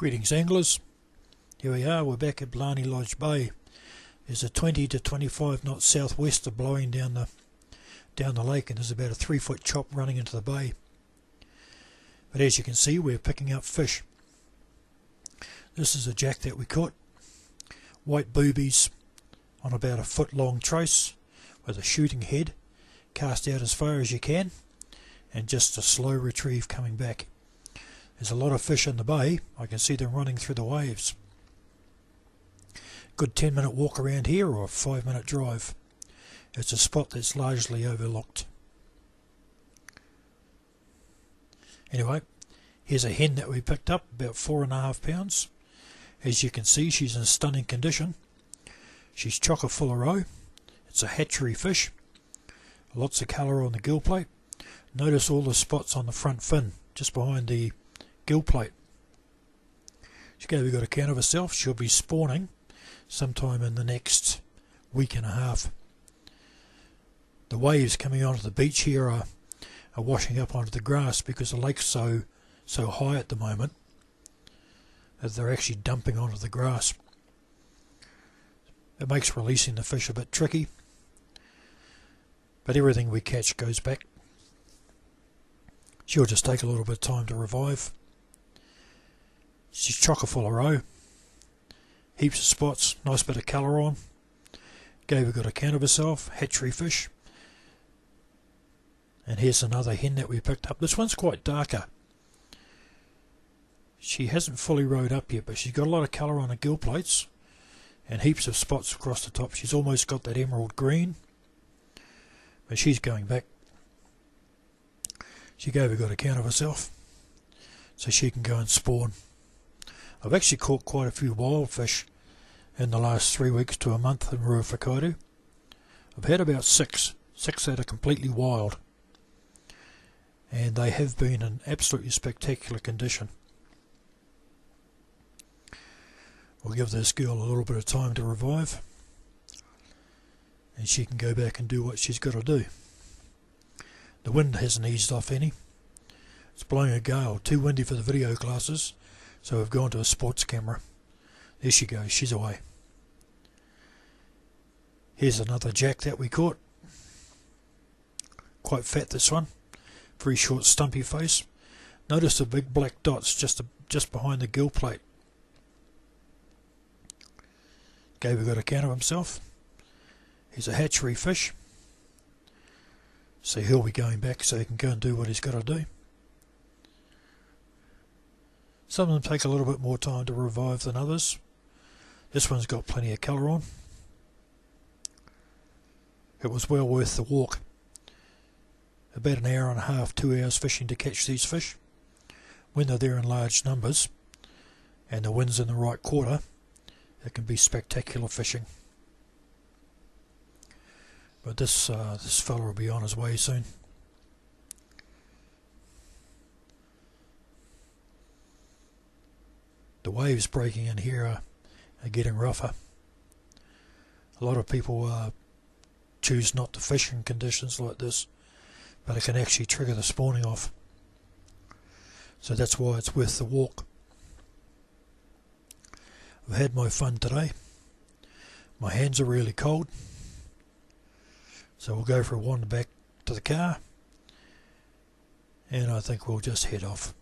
Greetings anglers, here we are, we're back at Blarney Lodge Bay. There's a 20 to 25 knot southwester blowing down the lake, and there's about a 3-foot chop running into the bay. But as you can see, we're picking up fish. This is a jack that we caught, white boobies on about a foot long trace with a shooting head, cast out as far as you can, and just a slow retrieve coming back. There's a lot of fish in the bay. I can see them running through the waves. Good 10-minute walk around here or a 5-minute drive. It's a spot that's largely overlooked. Anyway, here's a hen that we picked up, about 4.5 pounds. As you can see, she's in stunning condition. She's chocker full of roe. It's a hatchery fish. Lots of colour on the gill plate. Notice all the spots on the front fin, just behind the gill plate. She's got a count of herself. She'll be spawning sometime in the next week and a half. The waves coming onto the beach here are washing up onto the grass because the lake's so high at the moment that they're actually dumping onto the grass. It makes releasing the fish a bit tricky, but everything we catch goes back. She'll just take a little bit of time to revive. She's chocker full of roe, heaps of spots, nice bit of colour on. Gave a good account of herself, hatchery fish. And here's another hen that we picked up. This one's quite darker. She hasn't fully rode up yet, but she's got a lot of colour on her gill plates and heaps of spots across the top. She's almost got that emerald green, but she's going back. She gave a good account of herself, so she can go and spawn. I've actually caught quite a few wild fish in the last 3 weeks to a month in Rerewhakaaitu. I've had about six that are completely wild, and they have been in absolutely spectacular condition. We'll give this girl a little bit of time to revive, and she can go back and do what she's got to do. The wind hasn't eased off any. It's blowing a gale, too windy for the video glasses, so we've gone to a sports camera. There she goes, she's away. Here's another jack that we caught. Quite fat, this one. Very short, stumpy face. Notice the big black dots just behind the gill plate. Gave a good account of himself. He's a hatchery fish, so he'll be going back so he can go and do what he's got to do. Some of them take a little bit more time to revive than others. This one's got plenty of colour on. It was well worth the walk. About an hour and a half, 2 hours fishing to catch these fish. When they're there in large numbers and the wind's in the right quarter, it can be spectacular fishing. But this fella will be on his way soon. The waves breaking in here are getting rougher. A lot of people choose not to fish in conditions like this, but it can actually trigger the spawning off. So that's why it's worth the walk. I've had my fun today. My hands are really cold, so we'll go for a wander back to the car, and I think we'll just head off.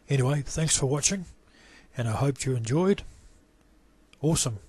Anyway, thanks for watching, and I hope you enjoyed. Awesome.